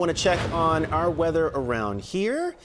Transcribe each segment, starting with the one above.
Want to check on our weather around here.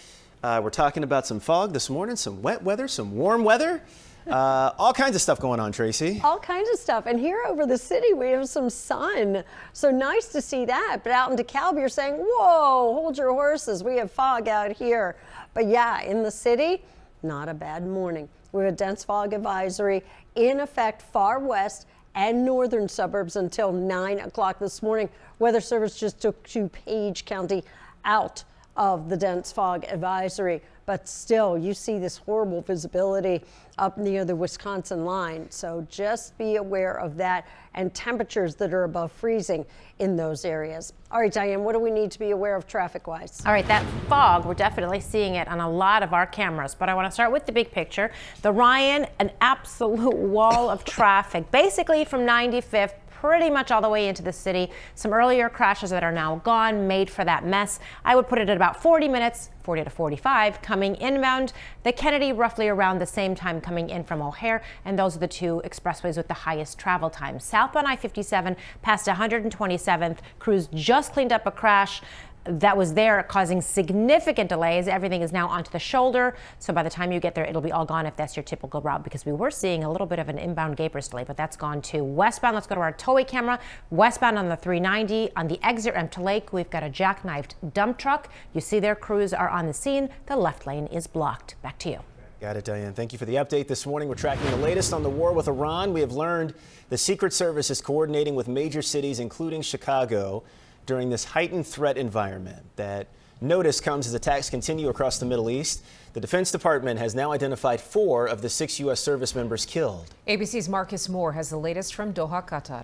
We're talking about some fog this morning, some wet weather, some warm weather. All kinds of stuff going on, Tracy. All kinds of stuff. And here over the city, we have some sun. So nice to see that. But out in DeKalb, you're saying, whoa, hold your horses. We have fog out here. But yeah, in the city, not a bad morning. We have a dense fog advisory in effect far west and northern suburbs until 9 o'clock this morning. Weather Service just took DuPage County out of the dense fog advisory, but still you see this horrible visibility up near the Wisconsin line. So just be aware of that and temperatures that are above freezing in those areas. All right, Diane, what do we need to be aware of traffic-wise? All right, that fog, we're definitely seeing it on a lot of our cameras, but I want to start with the big picture. The Ryan, an absolute wall of traffic, basically from 95th pretty much all the way into the city. Some earlier crashes that are now gone made for that mess. I would put it at about 40 minutes, 40 to 45 coming inbound. The Kennedy roughly around the same time coming in from O'Hare, and those are the two expressways with the highest travel time. Southbound I-57 past 127th, crews just cleaned up a crash that was there causing significant delays. Everything is now onto the shoulder, so by the time you get there it'll be all gone if that's your typical route, because we were seeing a little bit of an inbound Gapers delay, but that's gone too. Westbound, let's go to our tollway camera. Westbound on the 390 on the exit ramp to Lake, we've got a jackknifed dump truck. You see their crews are on the scene. The left lane is blocked. Back to you. Got it, Diane. Thank you for the update this morning. We're tracking the latest on the war with Iran. We have learned the Secret Service is coordinating with major cities, including Chicago, during this heightened threat environment. That notice comes as attacks continue across the Middle East. The Defense Department has now identified 4 of the 6 U.S. service members killed. ABC's Marcus Moore has the latest from Doha, Qatar.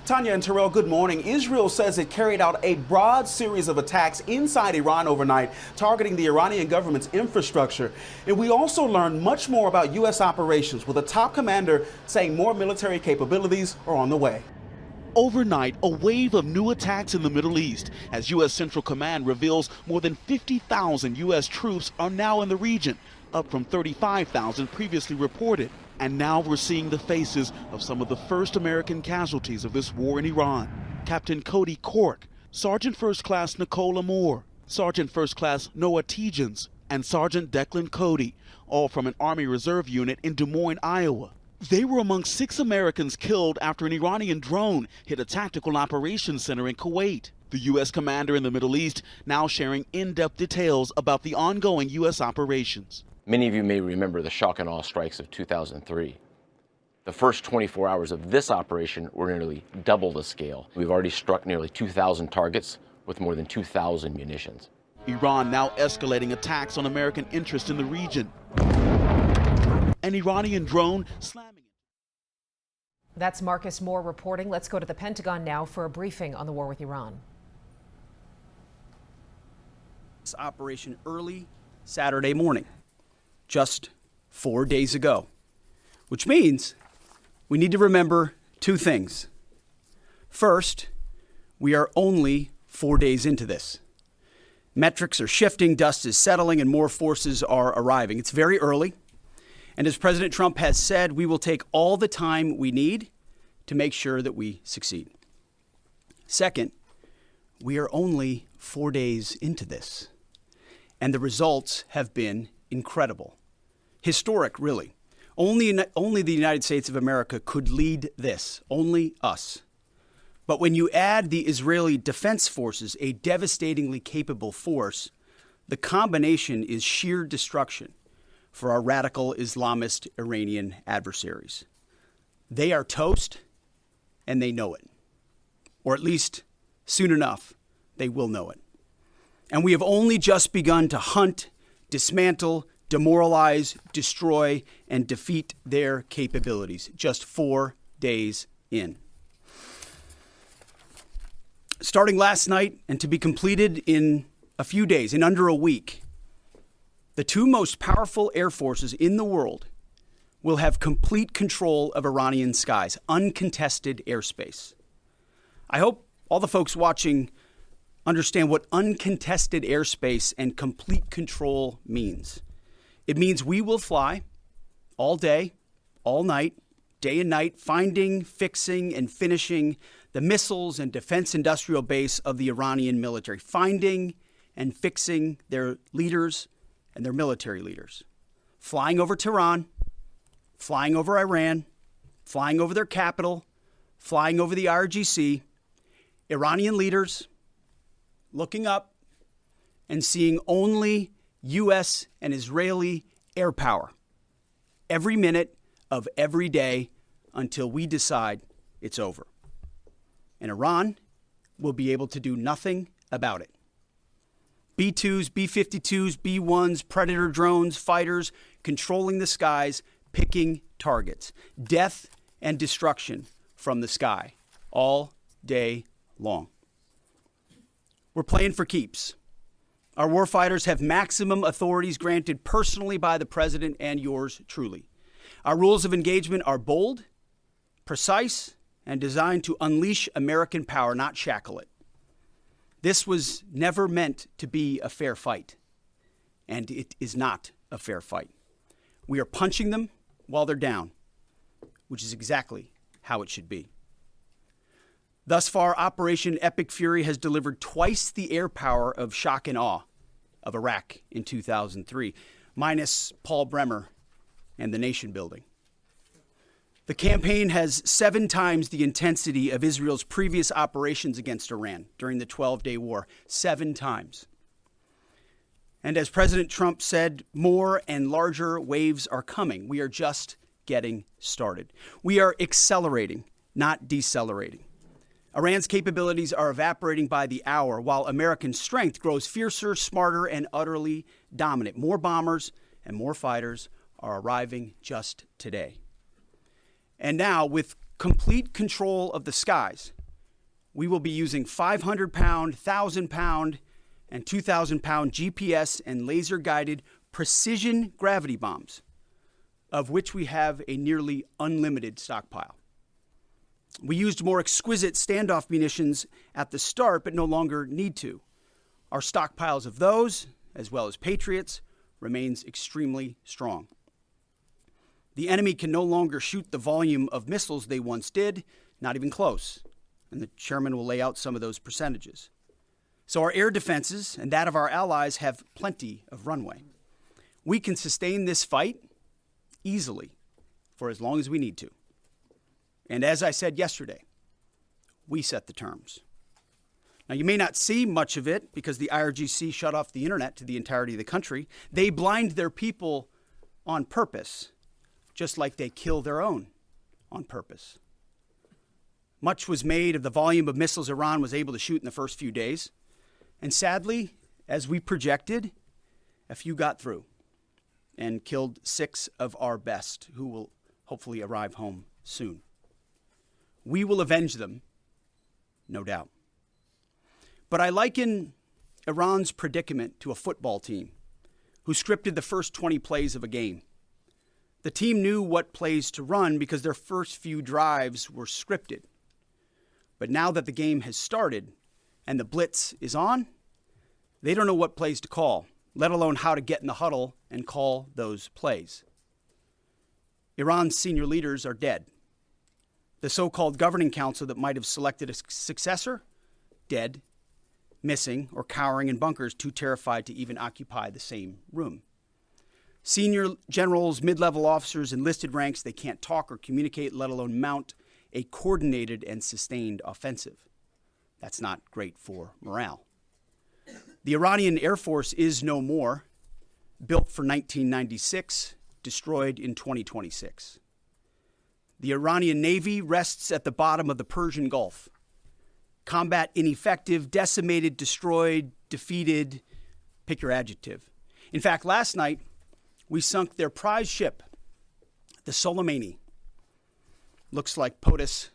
Tanya and Terrell, good morning. Israel says it carried out a broad series of attacks inside Iran overnight, targeting the Iranian government's infrastructure. And we also learned much more about U.S. operations, with a top commander saying more military capabilities are on the way. Overnight, a wave of new attacks in the Middle East, as U.S. Central Command reveals more than 50,000 U.S. troops are now in the region, up from 35,000 previously reported. And now we're seeing the faces of some of the first American casualties of this war in Iran. Captain Cody Cork, Sergeant First Class Nicola Moore, Sergeant First Class Noah Tegens, and Sergeant Declan Cody, all from an Army Reserve unit in Des Moines, Iowa. They were among 6 Americans killed after an Iranian drone hit a tactical operations center in Kuwait. The U.S. commander in the Middle East now sharing in-depth details about the ongoing U.S. operations. Many of you may remember the shock and awe strikes of 2003. The first 24 hours of this operation were nearly double the scale. We've already struck nearly 2,000 targets with more than 2,000 munitions. Iran now escalating attacks on American interests in the region. An Iranian drone slamming it. That's Marcus Moore reporting. Let's go to the Pentagon now for a briefing on the war with Iran. This operation early Saturday morning, just 4 days ago, which means we need to remember 2 things. First, we are only 4 days into this. Metrics are shifting, dust is settling, and more forces are arriving. It's very early. And as President Trump has said, we will take all the time we need to make sure that we succeed. Second, we are only 4 days into this, and the results have been incredible. Historic, really. Only the United States of America could lead this, only us. But when you add the Israeli Defense Forces, a devastatingly capable force, the combination is sheer destruction for our radical Islamist Iranian adversaries. They are toast, and they know it. Or at least, soon enough, they will know it. And we have only just begun to hunt, dismantle, demoralize, destroy, and defeat their capabilities, just 4 days in. Starting last night and to be completed in a few days, in under a week, the 2 most powerful air forces in the world will have complete control of Iranian skies, uncontested airspace. I hope all the folks watching understand what uncontested airspace and complete control means. It means we will fly all day, all night, day and night, finding, fixing, and finishing the missiles and defense industrial base of the Iranian military, finding and fixing their leaders and their military leaders, flying over Tehran, flying over Iran, flying over their capital, flying over the IRGC, Iranian leaders looking up and seeing only U.S. and Israeli air power every minute of every day until we decide it's over. And Iran will be able to do nothing about it. B-2s, B-52s, B-1s, Predator drones, fighters, controlling the skies, picking targets. Death and destruction from the sky all day long. We're playing for keeps. Our warfighters have maximum authorities granted personally by the president and yours truly. Our rules of engagement are bold, precise, and designed to unleash American power, not shackle it. This was never meant to be a fair fight, and it is not a fair fight. We are punching them while they're down, which is exactly how it should be. Thus far, Operation Epic Fury has delivered twice the air power of shock and awe of Iraq in 2003, minus Paul Bremer and the nation building. The campaign has 7 times the intensity of Israel's previous operations against Iran during the 12-day war. 7 times. And as President Trump said, more and larger waves are coming. We are just getting started. We are accelerating, not decelerating. Iran's capabilities are evaporating by the hour, while American strength grows fiercer, smarter, and utterly dominant. More bombers and more fighters are arriving just today. And now, with complete control of the skies, we will be using 500-pound, 1,000-pound, and 2,000-pound GPS and laser-guided precision gravity bombs, of which we have a nearly unlimited stockpile. We used more exquisite standoff munitions at the start, but no longer need to. Our stockpiles of those, as well as Patriots, remains extremely strong. The enemy can no longer shoot the volume of missiles they once did, not even close. And the chairman will lay out some of those percentages. So our air defenses and that of our allies have plenty of runway. We can sustain this fight easily for as long as we need to. And as I said yesterday, we set the terms. Now, you may not see much of it because the IRGC shut off the internet to the entirety of the country. They blind their people on purpose, just like they kill their own on purpose. Much was made of the volume of missiles Iran was able to shoot in the first few days. And sadly, as we projected, a few got through and killed 6 of our best, who will hopefully arrive home soon. We will avenge them, no doubt. But I liken Iran's predicament to a football team who scripted the first 20 plays of a game. The team knew what plays to run because their first few drives were scripted. But now that the game has started and the blitz is on, they don't know what plays to call, let alone how to get in the huddle and call those plays. Iran's senior leaders are dead. The so-called governing council that might have selected a successor, dead, missing, or cowering in bunkers, too terrified to even occupy the same room. Senior generals, mid-level officers, enlisted ranks, they can't talk or communicate, let alone mount a coordinated and sustained offensive. That's not great for morale. The Iranian Air Force is no more, built for 1996, destroyed in 2026. The Iranian Navy rests at the bottom of the Persian Gulf. Combat ineffective, decimated, destroyed, defeated, pick your adjective. In fact, last night, we sunk their prize ship, the Soleimani. Looks like POTUS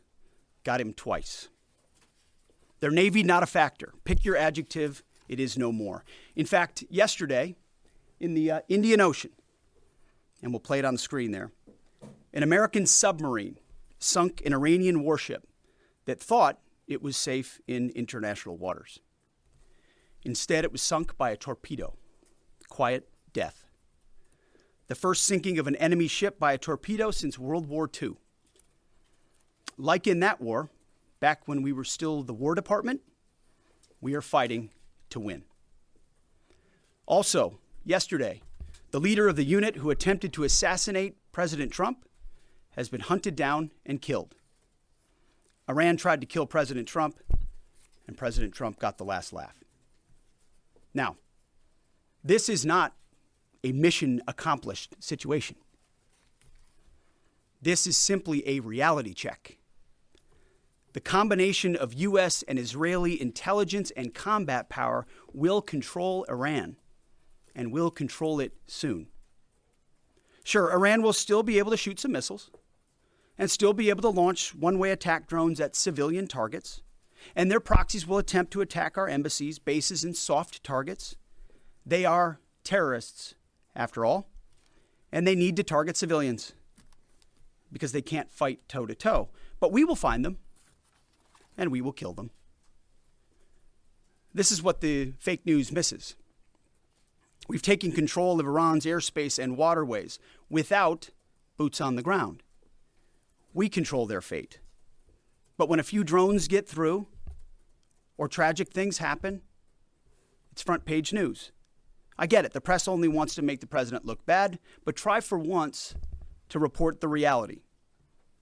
got him twice. Their Navy, not a factor. Pick your adjective, it is no more. In fact, yesterday, in the Indian Ocean, and we'll play it on the screen there, an American submarine sunk an Iranian warship that thought it was safe in international waters. Instead, it was sunk by a torpedo. Quiet death. The first sinking of an enemy ship by a torpedo since World War II. Like in that war, back when we were still the War Department, we are fighting to win. Also, yesterday, the leader of the unit who attempted to assassinate President Trump has been hunted down and killed. Iran tried to kill President Trump, and President Trump got the last laugh. Now, this is not a mission accomplished situation. This is simply a reality check. The combination of U.S. and Israeli intelligence and combat power will control Iran, and will control it soon. Sure, Iran will still be able to shoot some missiles and still be able to launch one-way attack drones at civilian targets, and their proxies will attempt to attack our embassies, bases, and soft targets. They are terrorists, after all, and they need to target civilians because they can't fight toe-to-toe. But we will find them, and we will kill them. This is what the fake news misses. We've taken control of Iran's airspace and waterways without boots on the ground. We control their fate. But when a few drones get through or tragic things happen, it's front page news. I get it. The press only wants to make the president look bad, but try for once to report the reality.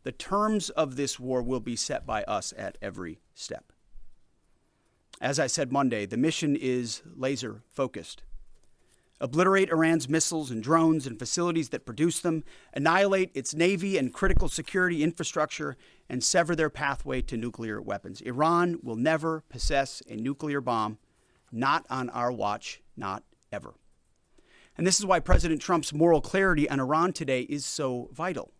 The terms of this war will be set by us at every step. As I said Monday, the mission is laser focused. Obliterate Iran's missiles and drones and facilities that produce them, annihilate its navy and critical security infrastructure, and sever their pathway to nuclear weapons. Iran will never possess a nuclear bomb, not on our watch, not ever. And this is why President Trump's moral clarity on Iran today is so vital.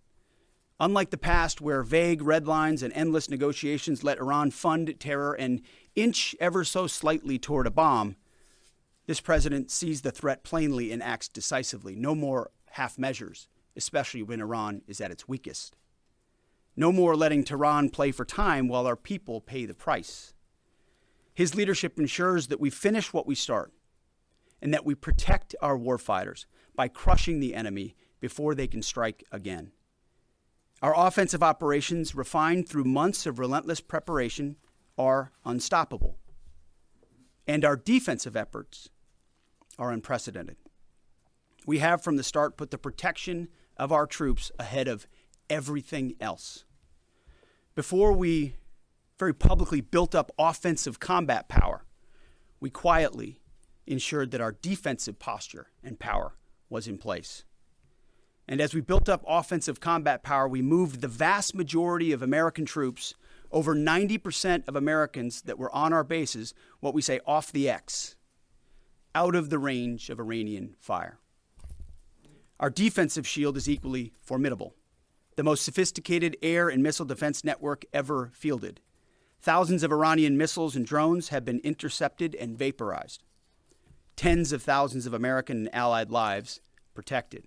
Unlike the past, where vague red lines and endless negotiations let Iran fund terror and inch ever so slightly toward a bomb, this president sees the threat plainly and acts decisively. No more half measures, especially when Iran is at its weakest. No more letting Tehran play for time while our people pay the price. His leadership ensures that we finish what we start and that we protect our warfighters by crushing the enemy before they can strike again. Our offensive operations, refined through months of relentless preparation, are unstoppable. And our defensive efforts are unprecedented. We have from the start put the protection of our troops ahead of everything else. Before we very publicly built up offensive combat power, we quietly ensured that our defensive posture and power was in place. And as we built up offensive combat power, we moved the vast majority of American troops, over 90% of Americans that were on our bases, what we say off the X, out of the range of Iranian fire. Our defensive shield is equally formidable, the most sophisticated air and missile defense network ever fielded. Thousands of Iranian missiles and drones have been intercepted and vaporized. Tens of thousands of American and allied lives protected.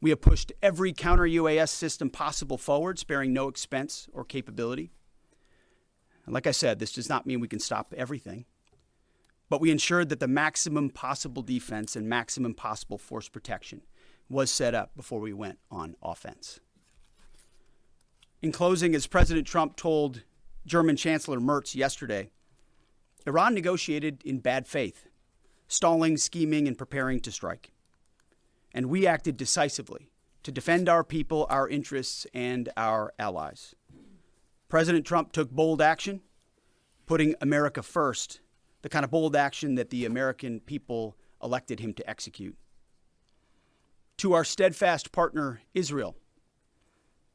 We have pushed every counter-UAS system possible forward, sparing no expense or capability. And like I said, this does not mean we can stop everything, but we ensured that the maximum possible defense and maximum possible force protection was set up before we went on offense. In closing, as President Trump told German Chancellor Merz yesterday, Iran negotiated in bad faith, stalling, scheming, and preparing to strike. And we acted decisively to defend our people, our interests, and our allies. President Trump took bold action, putting America first, the kind of bold action that the American people elected him to execute. To our steadfast partner, Israel,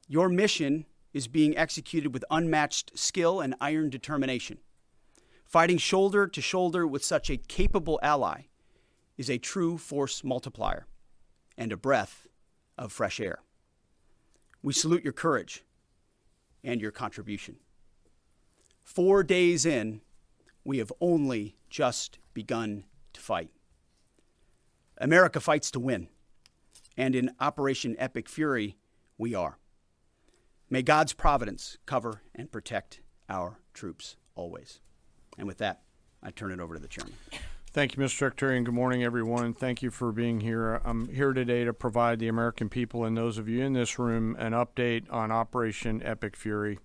your mission is being executed with unmatched skill and iron determination. Fighting shoulder to shoulder with such a capable ally is a true force multiplier and a breath of fresh air. We salute your courage and your contribution. 4 days in, we have only just begun to fight. America fights to win, and in Operation Epic Fury, we are. May God's providence cover and protect our troops always. And with that, I turn it over to the chairman. Thank you, Mr. Secretary, and good morning, everyone. Thank you for being here. I'm here today to provide the American people and those of you in this room an update on Operation Epic Fury.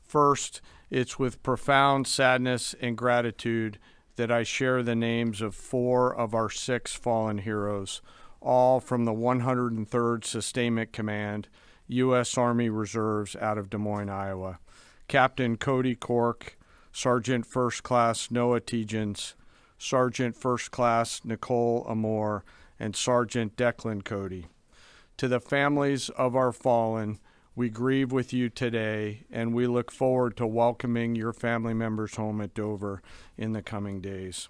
First, it's with profound sadness and gratitude that I share the names of 4 of our 6 fallen heroes, all from the 103rd Sustainment Command, U.S. Army Reserves out of Des Moines, Iowa. Captain Cody Cork, Sergeant First Class Noah Tegens, Sergeant First Class Nicole Amore, and Sergeant Declan Cody. To the families of our fallen, we grieve with you today, and we look forward to welcoming your family members home at Dover in the coming days.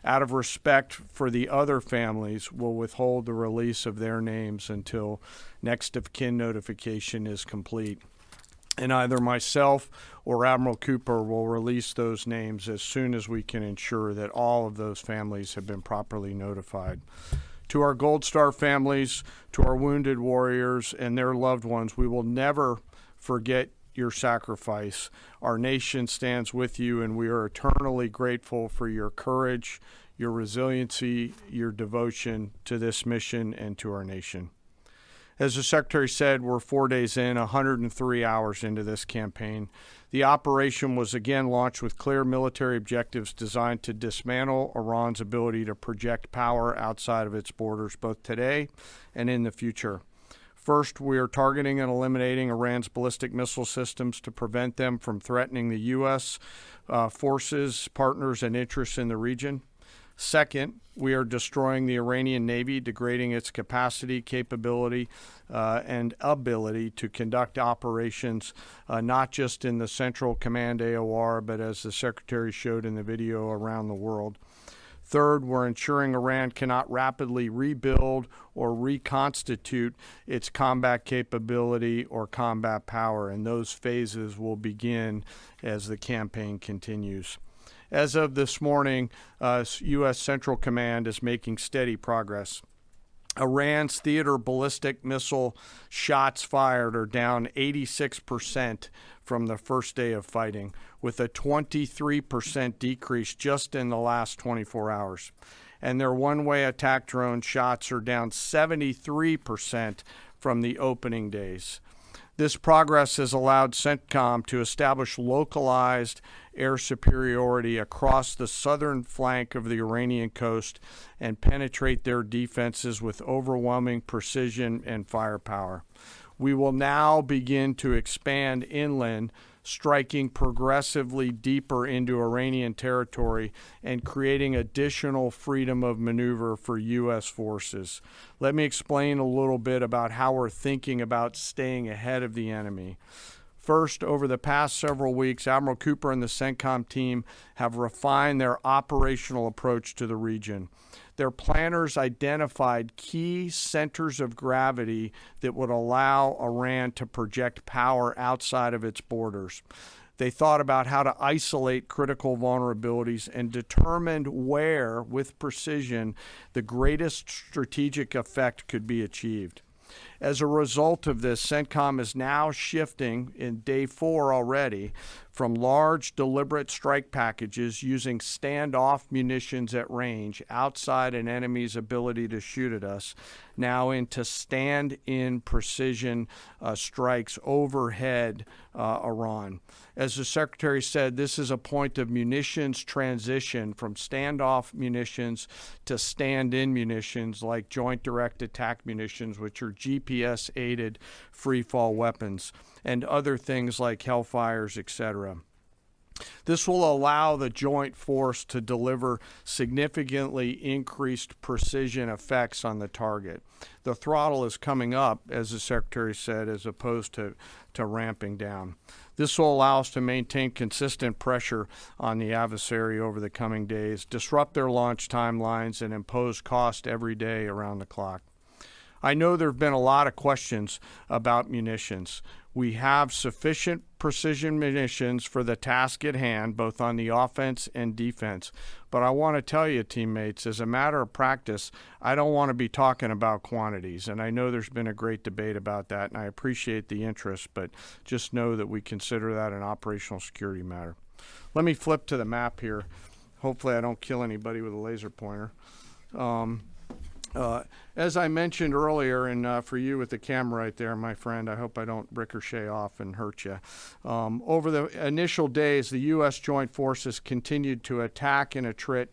Out of respect for the other families, we'll withhold the release of their names until next of kin notification is complete. And either myself or Admiral Cooper will release those names as soon as we can ensure that all of those families have been properly notified. To our Gold Star families, to our wounded warriors and their loved ones, we will never forget your sacrifice. Our nation stands with you, and we are eternally grateful for your courage, your resiliency, your devotion to this mission and to our nation. As the Secretary said, we're 4 days in, 103 hours into this campaign. The operation was again launched with clear military objectives designed to dismantle Iran's ability to project power outside of its borders, both today and in the future. First, we are targeting and eliminating Iran's ballistic missile systems to prevent them from threatening the U.S. Forces, partners, and interests in the region. Second, we are destroying the Iranian Navy, degrading its capacity, capability, and ability to conduct operations, not just in the Central Command AOR, but as the Secretary showed in the video, around the world. Third, we're ensuring Iran cannot rapidly rebuild or reconstitute its combat capability or combat power, and those phases will begin as the campaign continues. As of this morning, U.S. Central Command is making steady progress. Iran's theater ballistic missile shots fired are down 86% from the first day of fighting, with a 23% decrease just in the last 24 hours. And their one-way attack drone shots are down 73% from the opening days. This progress has allowed CENTCOM to establish localized air superiority across the southern flank of the Iranian coast and penetrate their defenses with overwhelming precision and firepower. We will now begin to expand inland, striking progressively deeper into Iranian territory and creating additional freedom of maneuver for U.S. forces. Let me explain a little bit about how we're thinking about staying ahead of the enemy. First, over the past several weeks, Admiral Cooper and the CENTCOM team have refined their operational approach to the region. Their planners identified key centers of gravity that would allow Iran to project power outside of its borders. They thought about how to isolate critical vulnerabilities and determined where, with precision, the greatest strategic effect could be achieved. As a result of this, CENTCOM is now shifting in day 4 already from large deliberate strike packages using standoff munitions at range outside an enemy's ability to shoot at us, now into stand-in precision strikes overhead Iran. As the Secretary said, this is a point of munitions transition from standoff munitions to stand-in munitions like Joint Direct Attack munitions, which are GPS-aided free-fall weapons, and other things like Hellfires, etc. This will allow the joint force to deliver significantly increased precision effects on the target. The throttle is coming up, as the Secretary said, as opposed to ramping down. This will allow us to maintain consistent pressure on the adversary over the coming days, disrupt their launch timelines, and impose cost every day around the clock. I know there have been a lot of questions about munitions. We have sufficient precision munitions for the task at hand, both on the offense and defense. But I want to tell you, teammates, as a matter of practice, I don't want to be talking about quantities. And I know there's been a great debate about that, and I appreciate the interest, but just know that we consider that an operational security matter. Let me flip to the map here. hopefully I don't kill anybody with a laser pointer. As I mentioned earlier, and for you with the camera right there, my friend, I hope I don't ricochet off and hurt you. Over the initial days, the U.S. Joint Forces continued to attack and attrit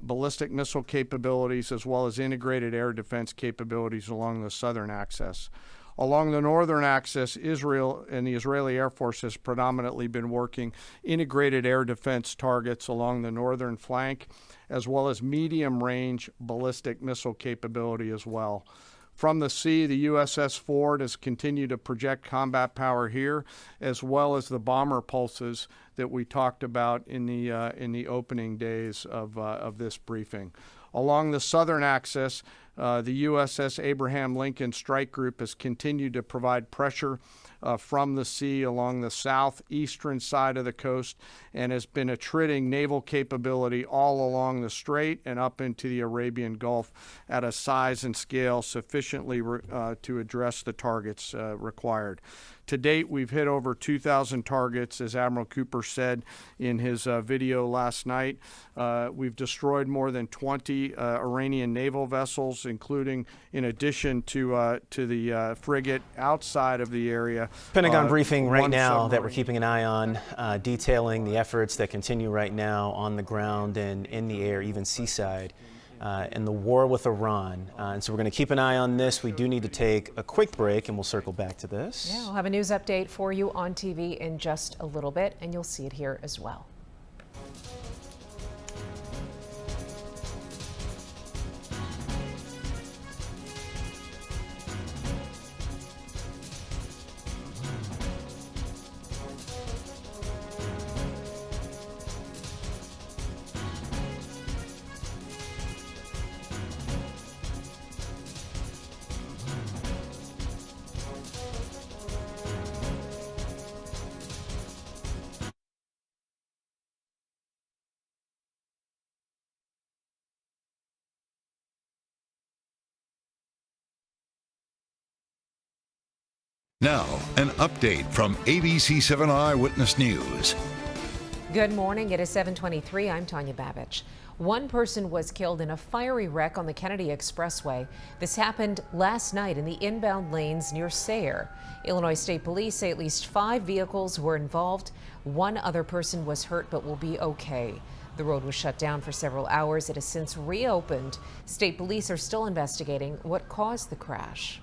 ballistic missile capabilities as well as integrated air defense capabilities along the southern axis. Along the northern axis, Israel and the Israeli Air Force has predominantly been working integrated air defense targets along the northern flank, as well as medium-range ballistic missile capability as well. From the sea, the USS Ford has continued to project combat power here, as well as the bomber pulses that we talked about in the opening days of this briefing. Along the southern axis, the USS Abraham Lincoln Strike Group has continued to provide pressure from the sea along the southeastern side of the coast and has been attritting naval capability all along the strait and up into the Arabian Gulf at a size and scale sufficiently to address the targets required. To date, we've hit over 2,000 targets, as Admiral Cooper said in his video last night. We've destroyed more than 20 Iranian naval vessels, including, in addition to the frigate outside of the area. Pentagon briefing right now submarine that we're keeping an eye on, detailing the efforts that continue right now on the ground and in the air, even seaside. And the war with Iran. And so we're going to keep an eye on this. We do need to take a quick break and we'll circle back to this. Yeah, we'll have a news update for you on TV in just a little bit, and you'll see it here as well. Now, an update from ABC7 Eyewitness News. Good morning. It is 7:23. I'm Tanya Babich. One person was killed in a fiery wreck on the Kennedy Expressway. This happened last night in the inbound lanes near Sayre. Illinois State Police say at least 5 vehicles were involved. One other person was hurt but will be okay. The road was shut down for several hours. It has since reopened. State police are still investigating what caused the crash.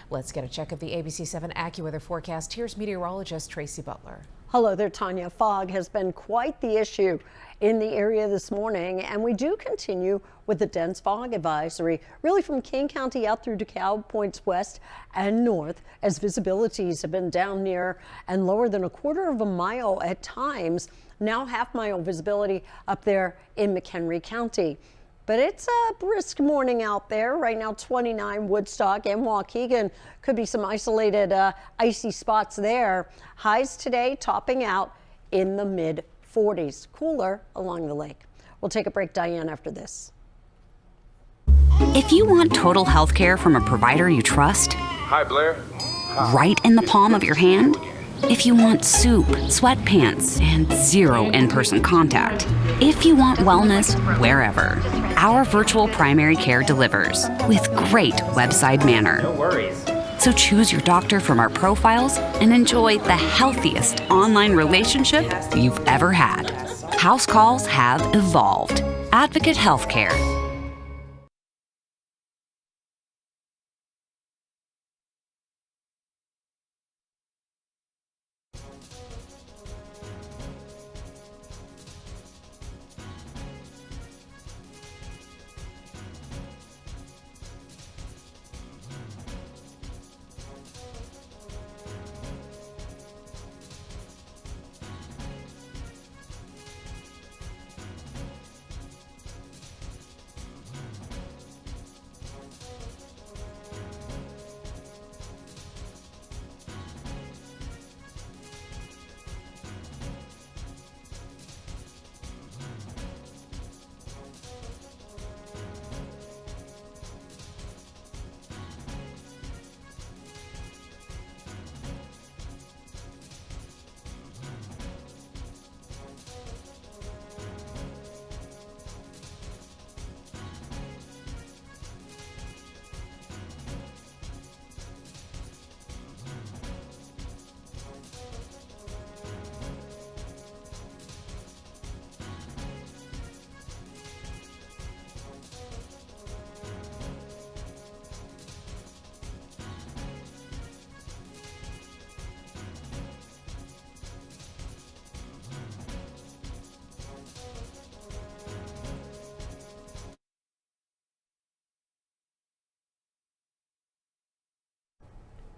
Let's get a check of the ABC7 AccuWeather forecast. Here's meteorologist Tracy Butler. Hello there, Tanya. Fog has been quite the issue in the area this morning, and we do continue with the dense fog advisory, really from King County out through DeKalb, points west and north, as visibilities have been down near and lower than 1/4 mile at times. Now half-mile visibility up there in McHenry County. But it's a brisk morning out there. Right now, 29 Woodstock and Waukegan. Could be some isolated icy spots there. Highs today topping out in the mid-40s. Cooler along the lake. We'll take a break, Diane, after this. If you want total health care from a provider you trust, hi, Blair. Right in the palm of your hand, if you want soup, sweatpants, and 0 in-person contact, if you want wellness wherever, our virtual primary care delivers with great website manner. No worries. So choose your doctor from our profiles and enjoy the healthiest online relationship you've ever had. House calls have evolved. Advocate Healthcare.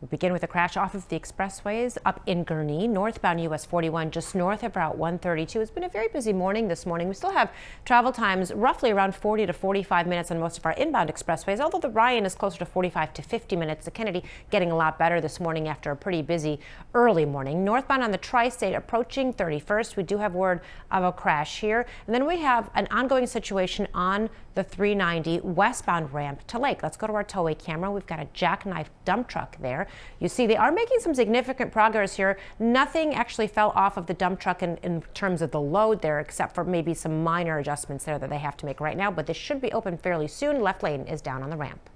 We begin with a crash off of the expressways up in Gurnee, northbound US 41, just north of Route 132. It's been a very busy morning this morning. We still have travel times roughly around 40 to 45 minutes on most of our inbound expressways, although the Ryan is closer to 45 to 50 minutes. The Kennedy getting a lot better this morning after a pretty busy early morning. Northbound on the Tri-State approaching 31st. We do have word of a crash here. And then we have an ongoing situation on the 390 westbound ramp to Lake. Let's go to our tollway camera. We've got a jackknife dump truck there. You see they are making some significant progress here. Nothing actually fell off of the dump truck in terms of the load there, except for maybe some minor adjustments there that they have to make right now, but this should be open fairly soon. Left lane is down on the ramp.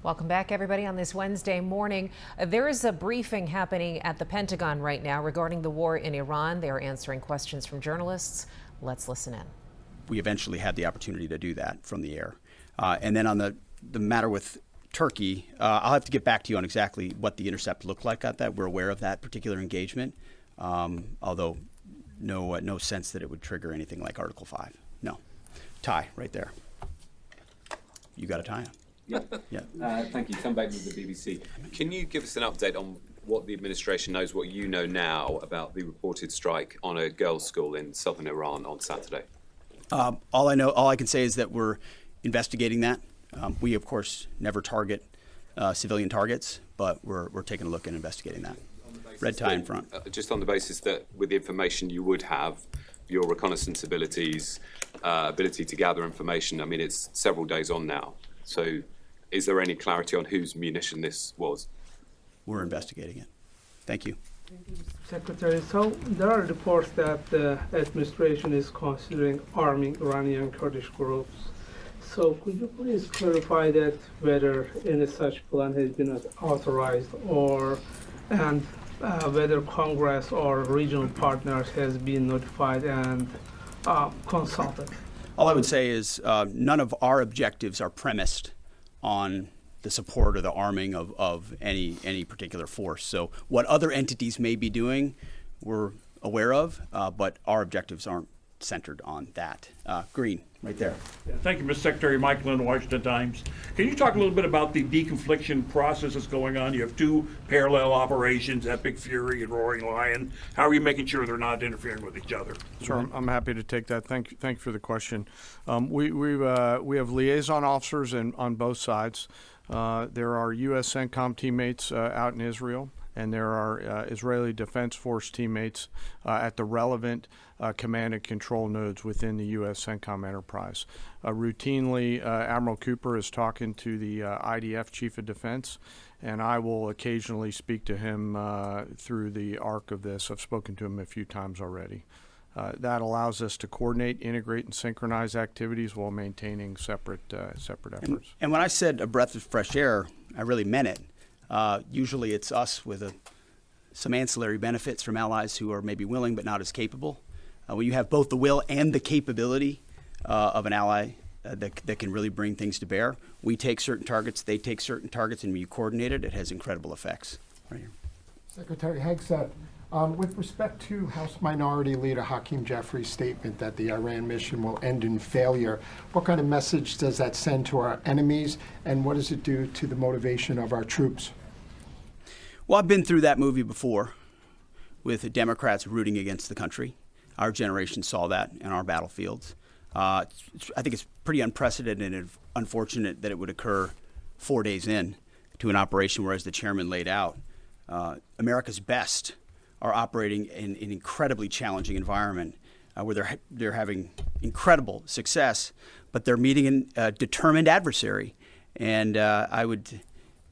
Welcome back, everybody, on this Wednesday morning. There is a briefing happening at the Pentagon right now regarding the war in Iran. They are answering questions from journalists. Let's listen in. We eventually had the opportunity to do that from the air. And then on the matter with Turkey, I'll have to get back to you on exactly what the intercept looked like at that. We're aware of that particular engagement, although no sense that it would trigger anything like Article 5. No. Tie right there. You got a tie on. Yeah. Thank you. Tom Baker with the BBC. Can you give us an update on what the administration knows, what you know now about the reported strike on a girls' school in southern Iran on Saturday? All I can say is that we're investigating that. We, of course, never target civilian targets, but we're taking a look and investigating that. Red tie in front. Just on the basis that with the information you would have, your reconnaissance abilities, ability to gather information, I mean, it's several days on now. So is there any clarity on whose munition this was? We're investigating it. Thank you. Secretary, so there are reports that the administration is considering arming Iranian Kurdish groups. So could you please clarify that whether any such plan has been authorized and whether Congress or regional partners has been notified and consulted? All I would say is none of our objectives are premised on the support or the arming of any particular force. So what other entities may be doing, we're aware of, but our objectives aren't centered on that. Green, right there. Thank you, Mr. Secretary. Mike Lynn, Washington Times. Can you talk a little bit about the deconfliction process that's going on? You have two parallel operations, Epic Fury and Roaring Lion. How are you making sure they're not interfering with each other? Sure, I'm happy to take that. Thank you for the question. We have liaison officers on both sides. There are U.S. CENTCOM teammates out in Israel, and there are Israeli Defense Force teammates at the relevant command and control nodes within the U.S. CENTCOM enterprise. Routinely, Admiral Cooper is talking to the IDF Chief of Defense, and I will occasionally speak to him through the arc of this. I've spoken to him a few times already. That allows us to coordinate, integrate, and synchronize activities while maintaining separate efforts. And when I said a breath of fresh air, I really meant it. Usually it's us with some ancillary benefits from allies who are maybe willing but not as capable. When you have both the will and the capability of an ally that can really bring things to bear, we take certain targets, they take certain targets, and we coordinate it. It has incredible effects. Right here. Secretary Hegseth, with respect to House Minority Leader Hakeem Jeffries' statement that the Iran mission will end in failure, what kind of message does that send to our enemies, and what does it do to the motivation of our troops? Well, I've been through that movie before with the Democrats rooting against the country. Our generation saw that in our battlefields. I think it's pretty unprecedented and unfortunate that it would occur 4 days in to an operation where, as the chairman laid out, America's best are operating in an incredibly challenging environment where they're having incredible success, but they're meeting a determined adversary. And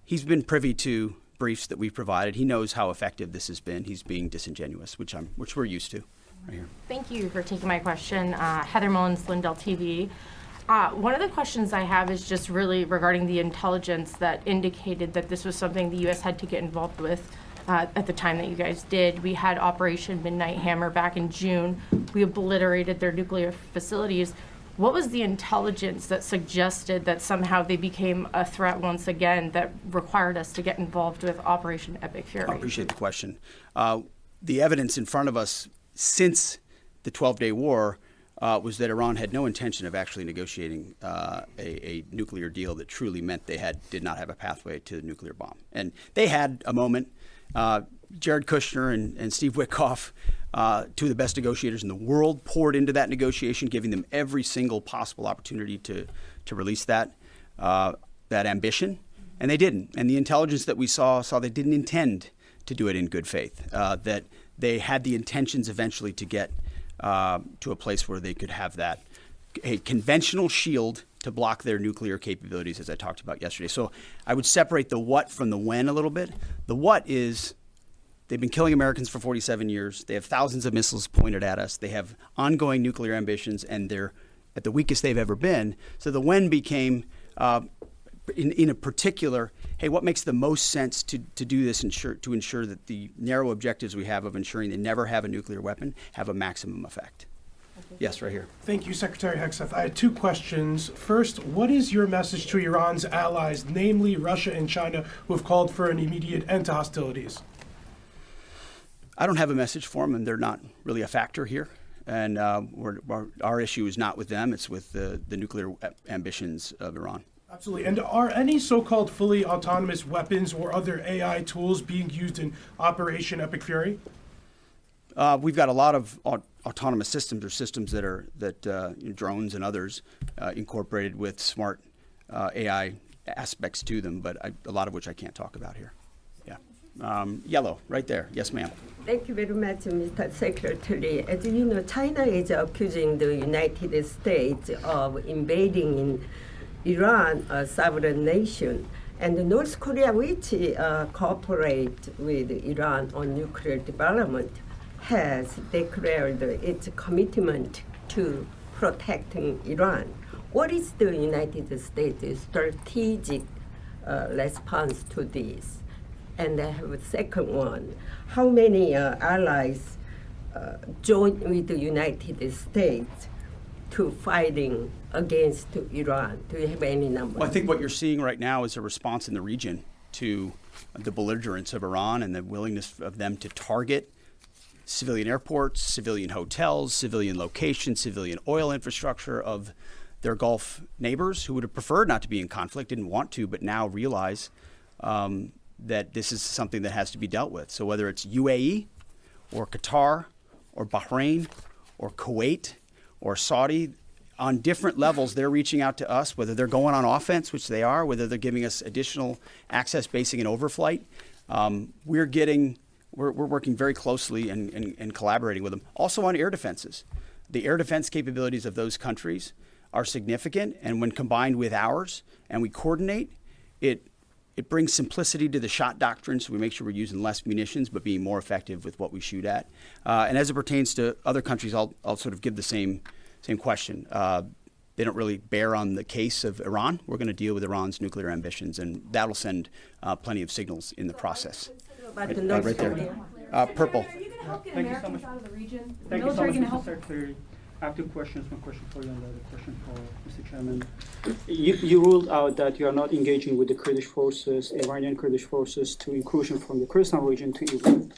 he's been privy to briefs that we've provided. He knows how effective this has been. He's being disingenuous, which we're used to. Right here. Thank you for taking my question. Heather Mullins, Lindell TV. One of the questions I have is just really regarding the intelligence that indicated that this was something the U.S. had to get involved with at the time that you guys did. We had Operation Midnight Hammer back in June. We obliterated their nuclear facilities. What was the intelligence that suggested that somehow they became a threat once again that required us to get involved with Operation Epic Fury? I appreciate the question. The evidence in front of us since the 12-day war was that Iran had no intention of actually negotiating a nuclear deal that truly meant they did not have a pathway to the nuclear bomb. And they had a moment. Jared Kushner and Steve Witkoff, two of the best negotiators in the world, poured into that negotiation, giving them every single possible opportunity to release that ambition, and they didn't. And the intelligence that we saw they didn't intend to do it in good faith, that they had the intentions eventually to get to a place where they could have a conventional shield to block their nuclear capabilities, as I talked about yesterday. So I would separate the what from the when a little bit. The what is they've been killing Americans for 47 years. They have thousands of missiles pointed at us. They have ongoing nuclear ambitions, and they're at the weakest they've ever been. So the when became, in a particular, hey, what makes the most sense to do this to ensure that the narrow objectives we have of ensuring they never have a nuclear weapon have a maximum effect? Yes, right here. Thank you, Secretary Hegseth. I had two questions. First, what is your message to Iran's allies, namely Russia and China, who have called for an immediate end to hostilities? I don't have a message for them, and they're not really a factor here. And our issue is not with them, it's with the nuclear ambitions of Iran. Absolutely. And are any so-called fully autonomous weapons or other AI tools being used in Operation Epic Fury? We've got a lot of autonomous systems, or systems that drones and others incorporated with smart AI aspects to them, but a lot of which I can't talk about here. Yeah. Yellow, right there. Yes, ma'am. Thank you very much, Mr. Secretary. As you know, China is accusing the United States of invading in Iran, a sovereign nation, and North Korea, which cooperate with Iran on nuclear development, has declared its commitment to protecting Iran. What is the United States' strategic response to this? And I have a second one. How many allies join with the United States to fighting against Iran? Do you have any numbers? Well, I think what you're seeing right now is a response in the region to the belligerence of Iran and the willingness of them to target civilian airports, civilian hotels, civilian locations, civilian oil infrastructure of their Gulf neighbors who would have preferred not to be in conflict, didn't want to, but now realize that this is something that has to be dealt with. So whether it's UAE or Qatar or Bahrain or Kuwait or Saudi, on different levels, they're reaching out to us, whether they're going on offense, which they are, whether they're giving us additional access, basing, and overflight. We're working very closely and collaborating with them. Also on air defenses. The air defense capabilities of those countries are significant, and when combined with ours and we coordinate, it brings simplicity to the shot doctrine, so we make sure we're using less munitions but being more effective with what we shoot at. And as it pertains to other countries, I'll sort of give the same question. They don't really bear on the case of Iran. We're going to deal with Iran's nuclear ambitions, and that'll send plenty of signals in the process. Right there. Purple. Are you going to help get Thank you Americans so out of the region? Is the Thank you so military much, going to Mr. help? Secretary. I have two questions. One question for you and the other question for Mr. Chairman. You ruled out that you are not engaging with the Kurdish forces, Iranian Kurdish forces, to incursion from the Kurdistan region to Iran.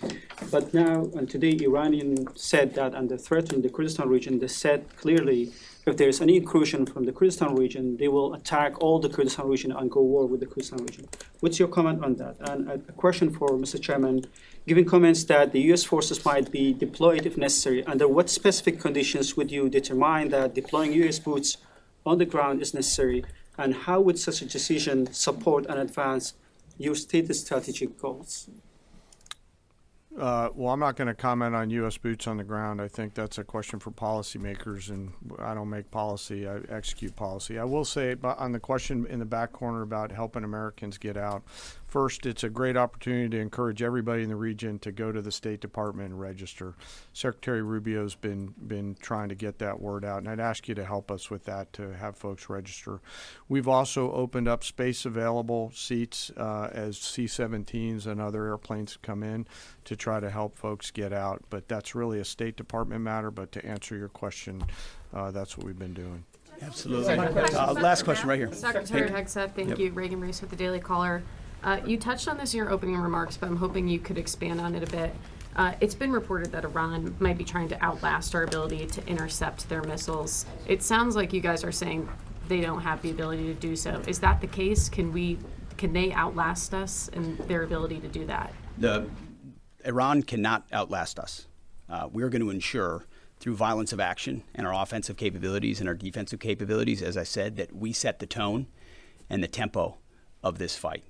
But now, and today, Iranian said that under threatening the Kurdistan region, they said clearly if there is any incursion from the Kurdistan region, they will attack all the Kurdistan region and go war with the Kurdistan region. What's your comment on that? And a question for Mr. Chairman. Given comments that the U.S. forces might be deployed if necessary, under what specific conditions would you determine that deploying U.S. boots on the ground is necessary, and how would such a decision support and advance your stated strategic goals? Well, I'm not going to comment on U.S. boots on the ground. I think that's a question for policymakers, and I don't make policy, I execute policy. I will say on the question in the back corner about helping Americans get out, first, it's a great opportunity to encourage everybody in the region to go to the State Department and register. Secretary Rubio's been trying to get that word out, and I'd ask you to help us with that, to have folks register. We've also opened up space available seats as C-17s and other airplanes come in to try to help folks get out. But that's really a State Department matter. But to answer your question, that's what we've been doing. Absolutely. Last question right here. Secretary Hegseth, thank you. Reagan Reese with the Daily Caller. You touched on this in your opening remarks, but I'm hoping you could expand on it a bit. It's been reported that Iran might be trying to outlast our ability to intercept their missiles. It sounds like you guys are saying they don't have the ability to do so. Is that the case? Can they outlast us in their ability to do that? Iran cannot outlast us. We're going to ensure through violence of action and our offensive capabilities and our defensive capabilities, as I said, that we set the tone and the tempo of this fight.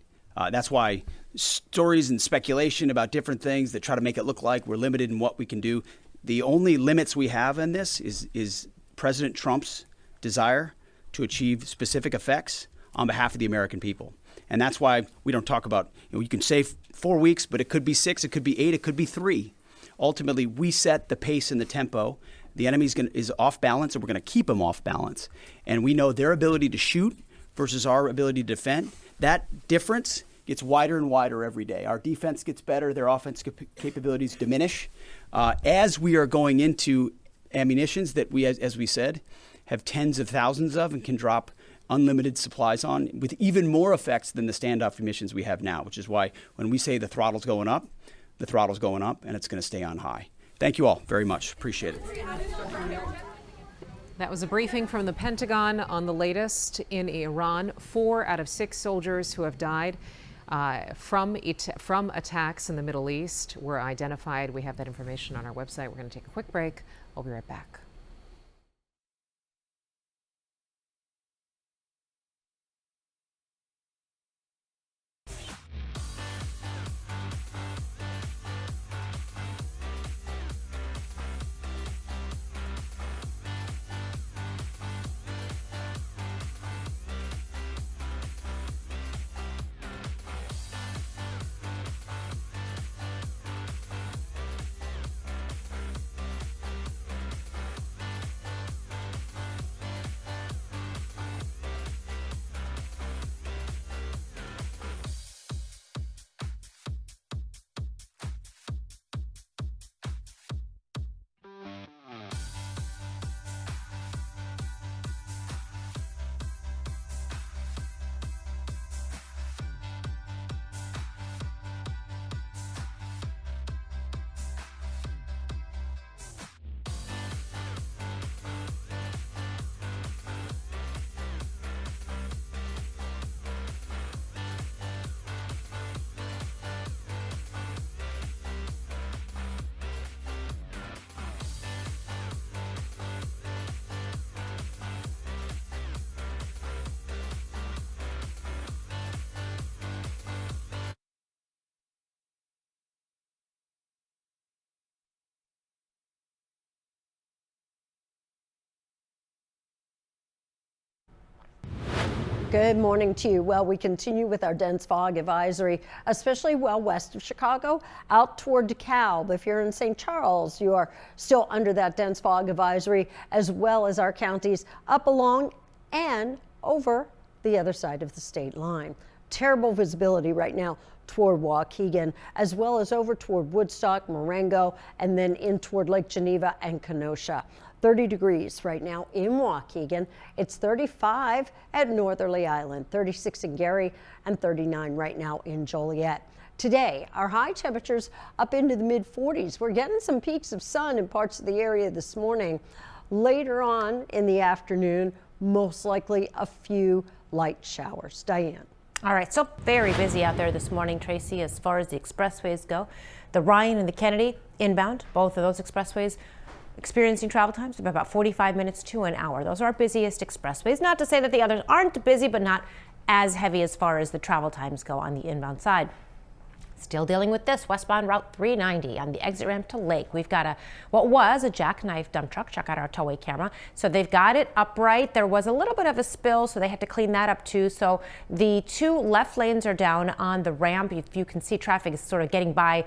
That's why stories and speculation about different things that try to make it look like we're limited in what we can do. The only limits we have in this is President Trump's desire to achieve specific effects on behalf of the American people. And that's why we don't talk about, you can say 4 weeks, but it could be 6, it could be 8, it could be 3. Ultimately, we set the pace and the tempo. The enemy is off balance, and we're going to keep them off balance. And we know their ability to shoot versus our ability to defend. That difference gets wider and wider every day. Our defense gets better, their offense capabilities diminish. As we are going into ammunitions that we, as we said, have tens of thousands of and can drop unlimited supplies on with even more effects than the standoff munitions we have now, which is why when we say the throttle's going up, the throttle's going up and it's going to stay on high. Thank you all very much. Appreciate it. That was a briefing from the Pentagon on the latest in Iran. 4 out of 6 soldiers who have died from attacks in the Middle East were identified. We have that information on our website. We're going to take a quick break. We'll be right back. Good morning to you. Well, we continue with our dense fog advisory, especially well west of Chicago, out toward DeKalb. If you're in St. Charles, you are still under that dense fog advisory, as well as our counties up along and over the other side of the state line. Terrible visibility right now toward Waukegan, as well as over toward Woodstock, Marengo, and then in toward Lake Geneva and Kenosha. 30 degrees right now in Waukegan. It's 35 at Northerly Island, 36 in Gary, and 39 right now in Joliet. Today, our high temperatures up into the mid-40s. We're getting some peaks of sun in parts of the area this morning. Later on in the afternoon, most likely a few light showers. Diane. All right, so very busy out there this morning, Tracy, as far as the expressways go. The Ryan and the Kennedy inbound, both of those expressways experiencing travel times of about 45 minutes to an hour. Those are our busiest expressways. Not to say that the others aren't busy, but not as heavy as far as the travel times go on the inbound side. Still dealing with this westbound Route 390 on the exit ramp to Lake. We've got what was a jackknife dump truck. Check out our towway camera. So they've got it upright. There was a little bit of a spill, so they had to clean that up too. So the 2 left lanes are down on the ramp. If you can see, traffic is sort of getting by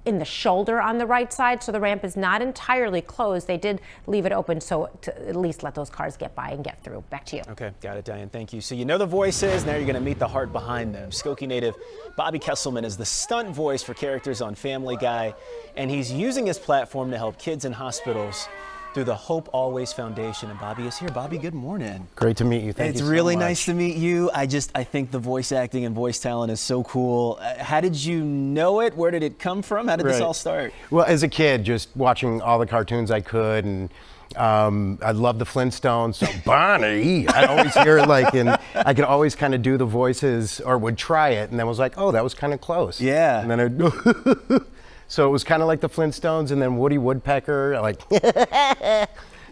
in the shoulder on the right side, so the ramp is not entirely closed. They did leave it open so to at least let those cars get by and get through. Back to you. Okay, got it, Diane. Thank you. So you know the voices, now you're going to meet the heart behind them. Skokie native Bobby Kesselman is the stunt voice for characters on Family Guy, and he's using his platform to help kids in hospitals through the Hope Always Foundation. And Bobby is here. Bobby, good morning. Great to meet you. Thank you so much. It's really nice to meet you. I think the voice acting and voice talent is so cool. How did you know it? Where did it come from? How did this all start? Well, as a kid, just watching all the cartoons I could, and I loved the Flintstones. So Bonnie, I'd always hear it and I could always kind of do the voices, or would try it, and then was like, oh, that was kind of close. Yeah. And then so it was kind of like the Flintstones, and then Woody Woodpecker,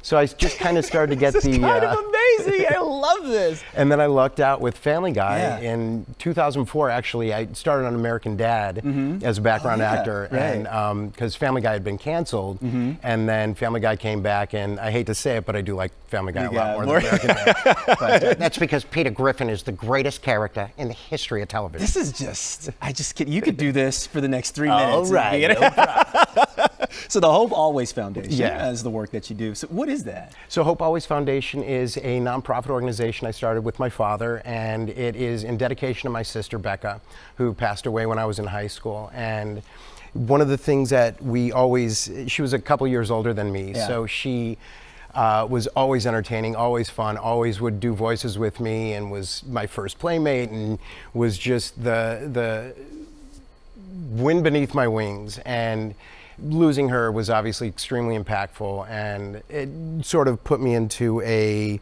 So I just kind of started to get this is kind of amazing. I love this. And then I lucked out with Family Guy. In 2004, actually, I started on American Dad as a background actor, and because Family Guy had been canceled, and then Family Guy came back, and I hate to say it, but I do like Family Guy a lot more than American Dad. But that's because Peter Griffin is the greatest character in the history of television. This is just, you could do this for the next 3 minutes. All right. No problem. So the Hope Always Foundation is the work that you do. So what is that? So Hope Always Foundation is a nonprofit organization I started with my father, and it is in dedication to my sister Becca, who passed away when I was in high school. And one of the things that she was a couple years older than me, so she was always entertaining, always fun, always would do voices with me, and was my first playmate, and was just the wind beneath my wings. And losing her was obviously extremely impactful, and it sort of put me into a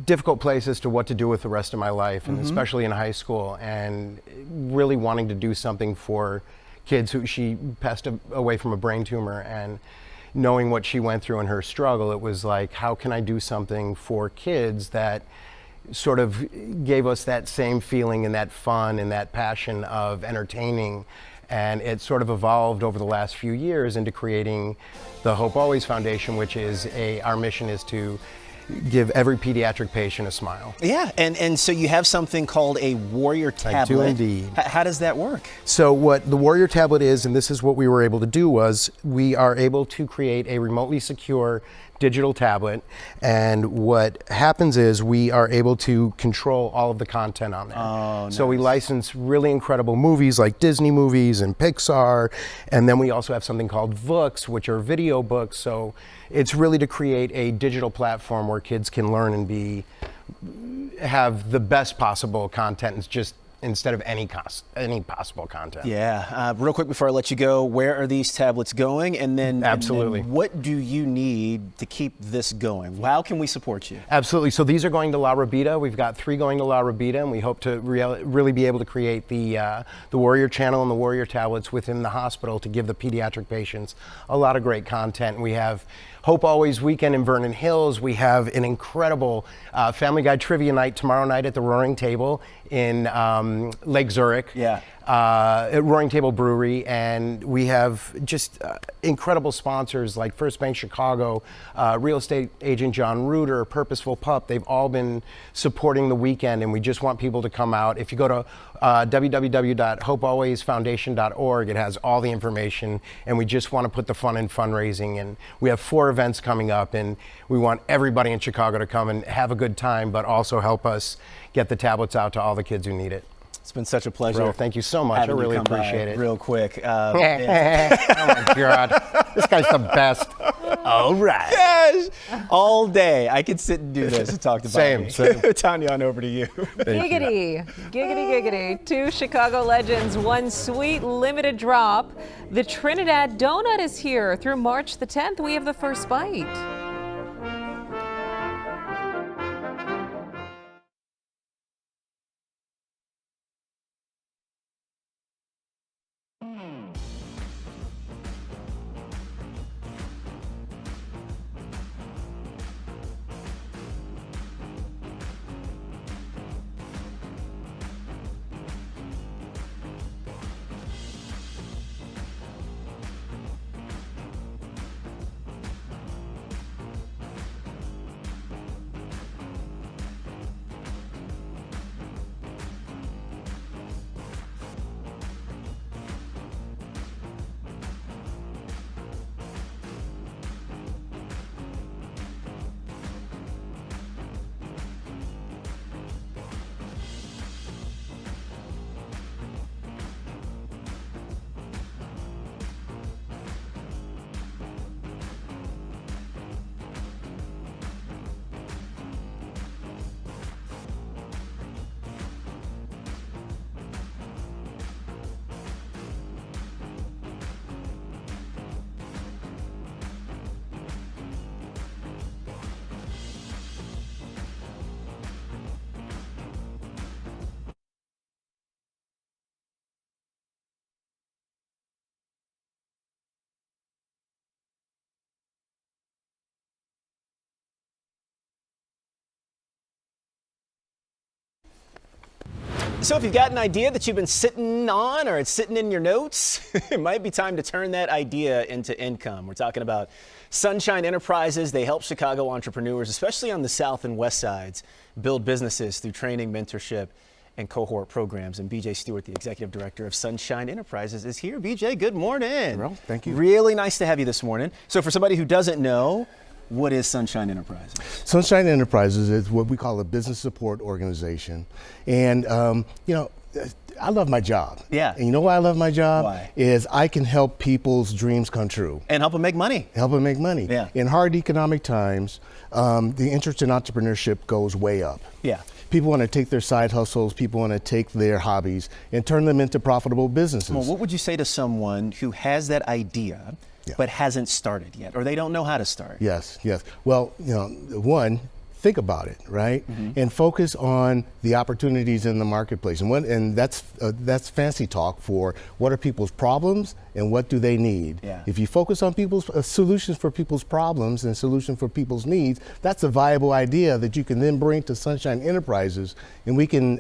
difficult place as to what to do with the rest of my life, and especially in high school, and really wanting to do something for kids who she passed away from a brain tumor, and knowing what she went through in her struggle, it was like, how can I do something for kids that sort of gave us that same feeling and that fun and that passion of entertaining. And it sort of evolved over the last few years into creating the Hope Always Foundation, which is our mission is to give every pediatric patient a smile. Yeah, and so you have something called a Warrior Tablet. I do indeed. How does that work? So what the Warrior Tablet is, and this is what we were able to do, was we are able to create a remotely secure digital tablet, and what happens is we are able to control all of the content on there. Oh, nice. So we license really incredible movies like Disney movies and Pixar, and then we also have something called books, which are video books. So it's really to create a digital platform where kids can learn and have the best possible content. It's just instead of any possible content. Yeah. Real quick before I let you go, where are these tablets going? And then, absolutely. And then what do you need to keep this going? How can we support you? Absolutely. So these are going to La Rabida. We've got 3 going to La Rabida, and we hope to really be able to create the Warrior Channel and the Warrior Tablets within the hospital to give the pediatric patients a lot of great content. We have Hope Always Weekend in Vernon Hills. We have an incredible Family Guy trivia night tomorrow night at the Roaring Table in Lake Zurich. Yeah. At Roaring Table Brewery, and we have just incredible sponsors like First Bank Chicago, real estate agent John Reuter, Purposeful Pup. They've all been supporting the weekend, and we just want people to come out. If you go to www.hopealwaysfoundation.org, it has all the information, and we just want to put the fun in fundraising. And we have 4 events coming up, and we want everybody in Chicago to come and have a good time, but also help us get the tablets out to all the kids who need it. It's been such a pleasure. Well, thank you so much. I really appreciate it. Real quick. Oh my God. This guy's the best. All right. Yes. All day. I could sit and do this and talk to Bobby. Same. Tanya, on over to you. Giggity, giggity. 2 Chicago legends, 1 sweet limited drop. The Trinidad Donut is here through March the 10th. We have the first bite. So if you've got an idea that you've been sitting on or it's sitting in your notes, it might be time to turn that idea into income. We're talking about Sunshine Enterprises. They help Chicago entrepreneurs, especially on the South and West sides, build businesses through training, mentorship, and cohort programs. And BJ Stewart, the executive director of Sunshine Enterprises, is here. BJ, good morning. Well, thank you. Really nice to have you this morning. So for somebody who doesn't know, what is Sunshine Enterprises? Sunshine Enterprises is what we call a business support organization. And, you know, I love my job. Yeah. And you know why I love my job? Why? Is I can help people's dreams come true. And help them make money. Help them make money. Yeah. In hard economic times, the interest in entrepreneurship goes way up. Yeah. People want to take their side hustles, people want to take their hobbies and turn them into profitable businesses. Well, what would you say to someone who has that idea but hasn't started yet, or they don't know how to start? Yes, yes. Well, you know, one, think about it, right? And focus on the opportunities in the marketplace. And that's fancy talk for what are people's problems and what do they need. Yeah. If you focus on people's solutions for people's problems and solutions for people's needs, that's a viable idea that you can then bring to Sunshine Enterprises, and we can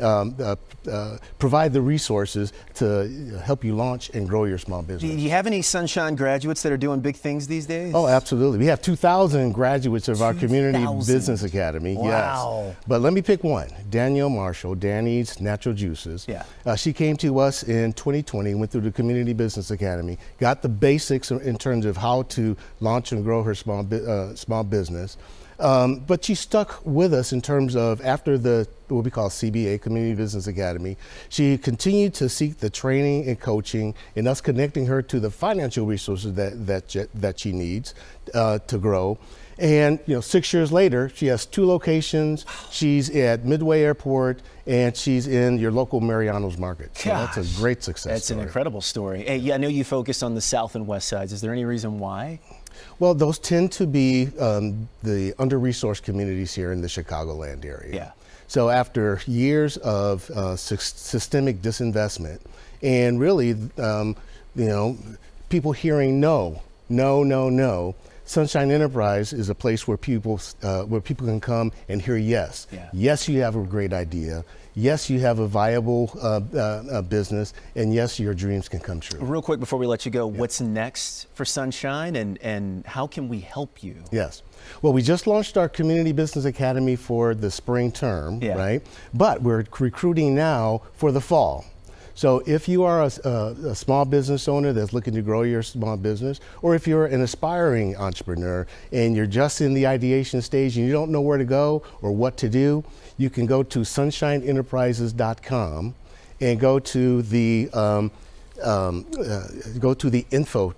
provide the resources to help you launch and grow your small business. Do you have any Sunshine graduates that are doing big things these days? Oh, absolutely. We have 2,000 graduates of our Community 2,000. Business Academy. Wow. Yes. But let me pick one. Danielle Marshall, Danny's Natural Juices. Yeah. She came to us in 2020, went through the Community Business Academy, got the basics in terms of how to launch and grow her small business. But she stuck with us in terms of after what we call CBA, Community Business Academy. She continued to seek the training and coaching and us connecting her to the financial resources that she needs to grow. And 6 years later, she has 2 locations. She's at Midway Airport, and she's in your local Mariano's Market. So that's a great success That's story. an incredible story. Hey, yeah, I know you focus on the South and West sides. Is there any reason why? Well, those tend to be the under-resourced communities here in the Chicagoland area. Yeah. So after years of systemic disinvestment, and really, people hearing no, Sunshine Enterprise is a place where people can come and hear yes. Yeah. Yes, you have a great idea. Yes, you have a viable business, and yes, your dreams can come true. Real quick before we let you go, what's next for Sunshine, and how can we help you? Yes. Well, we just launched our Community Business Academy for the spring term, right? But we're recruiting now for the fall. So if you are a small business owner that's looking to grow your small business, or if you're an aspiring entrepreneur and you're just in the ideation stage and you don't know where to go or what to do, you can go to sunshineenterprises.com and go to the info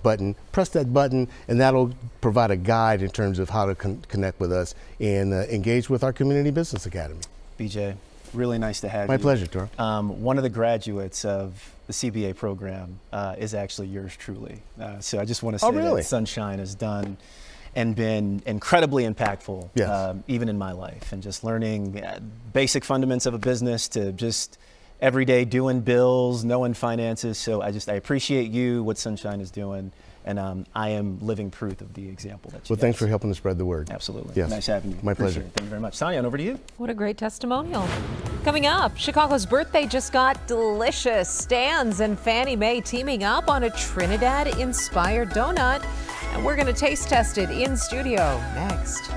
button, press that button, and that'll provide a guide in terms of how to connect with us and engage with our Community Business Academy. BJ, really nice to have you. My pleasure, Tor. One of the graduates of the CBA program is actually yours truly. So I just want to say that Sunshine has done and been incredibly impactful, even in my life, and just learning basic fundamentals of a business to just every day doing bills, knowing finances. So I appreciate you, what Sunshine is doing, and I am living proof of the example that you Well, thanks for helping to spread the word. Absolutely. Yes. Nice having you. My Appreciate pleasure. it. Thank you very much. Tanya, over to you. What a great testimonial. Coming up, Chicago's birthday just got delicious. Stan's and Fannie Mae teaming up on a Trinidad-inspired donut. And we're going to taste test it in studio next.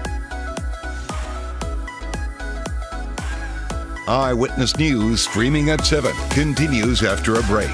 Eyewitness News streaming at 7 continues after a break.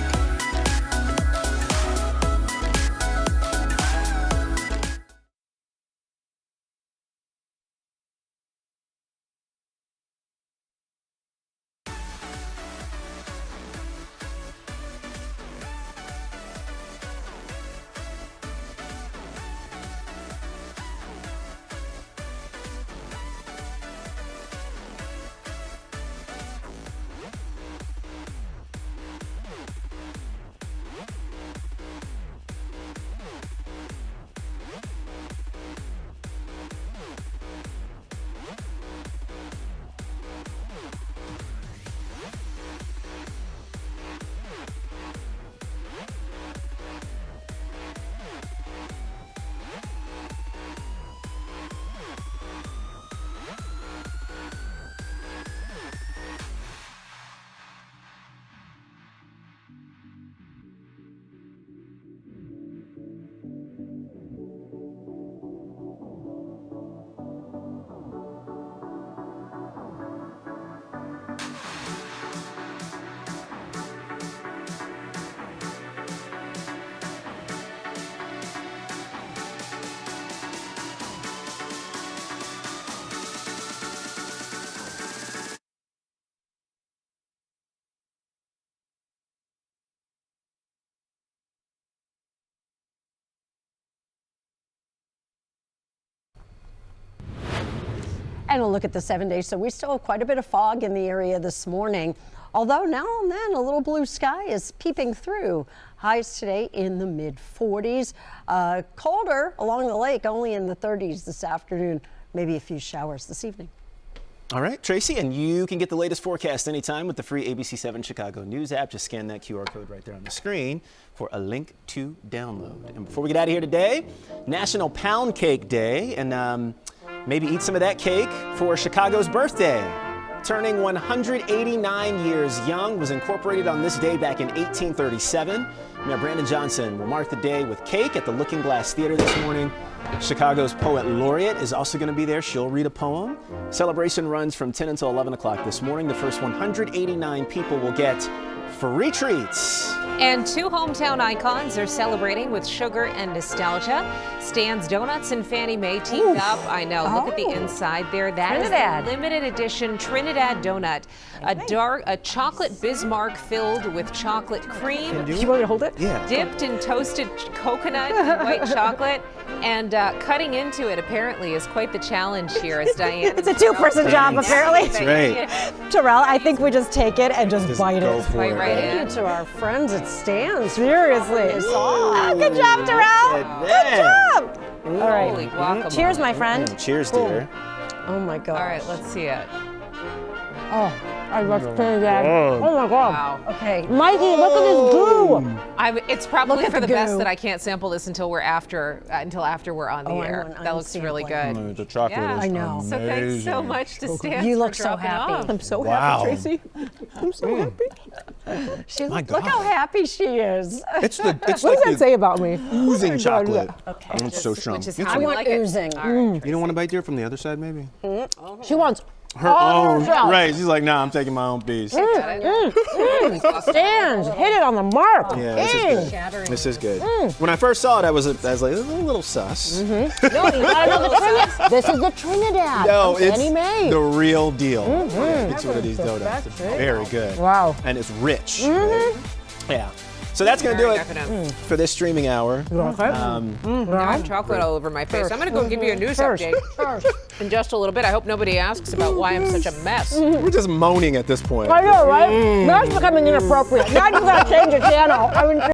And a look at the 7 days. So we still have quite a bit of fog in the area this morning. Although now and then a little blue sky is peeping through. Highs today in the mid-40s. Colder along the lake, only in the 30s this afternoon. Maybe a few showers this evening. All right, Tracy, and you can get the latest forecast anytime with the free ABC7 Chicago News app. Just scan that QR code right there on the screen for a link to download. And before we get out of here today, National Pound Cake Day, and maybe eat some of that cake for Chicago's birthday. Turning 189 years young, was incorporated on this day back in 1837. Mayor Brandon Johnson will mark the day with cake at the Looking Glass Theater this morning. Chicago's poet laureate is also going to be there. She'll read a poem. Celebration runs from 10 until 11 o'clock this morning. The first 189 people will get free treats. And two hometown icons are celebrating with sugar and nostalgia. Stan's Donuts and Fannie Mae teamed up. I know. Look at the inside there. That Trinidad. is the limited edition Trinidad donut. A chocolate Bismarck filled with chocolate cream. You want me to hold it? Yeah. Dipped in toasted coconut and white chocolate. And cutting into it apparently is quite the challenge here, as Diane. It's a two-person job, apparently. That's right. Terrell, I think we just take it and just bite go it. for Bite it. right Thank in. you to our friends at Stan's. Seriously. Oh, Good job, Terrell. Good job. All right. Holy guacamole. Cheers, my friend. Cheers, dear. Oh my God. All right, let's see it. Oh, I love Trinidad. Oh my God. Wow. Okay. Mikey, look at this goo. It's probably Look at for the the best goo. that I can't sample this until we're after we're on the Oh, air. I'm That looks really unsampling. good. The chocolate Yeah, is I know. So thanks so much to Stan. You for look so dropping happy. off. I'm so Wow. happy, Tracy. I'm so happy. My Look how God. happy she is. It's What like does that the say about me? oozing chocolate. Okay. Oh, it's so strong. Which is It's how I we want like it. oozing. All right. You don't want to bite, dear, from the other side, maybe? She wants Her all own. herself. Right. She's like, nah, I'm taking my own piece. Stan's. Hit it on the mark. Yeah, this is good. This is good. When I first saw it, I was like, this is a little sus. No, you gotta know the Trinidad. This is the Trinidad. No, from it's Fannie Mae. the real deal. Get you one of these donuts. It's very good. Wow. And it's rich. Right? Yeah. So that's going to do Very it decadent. for this streaming hour. Now I have chocolate all over my face. I'm going to go give you a news update in just a little bit. I hope nobody asks about why I'm such a mess. We're just moaning at this point. I know, right? Now it's becoming inappropriate. Now you gotta change the channel. I mean,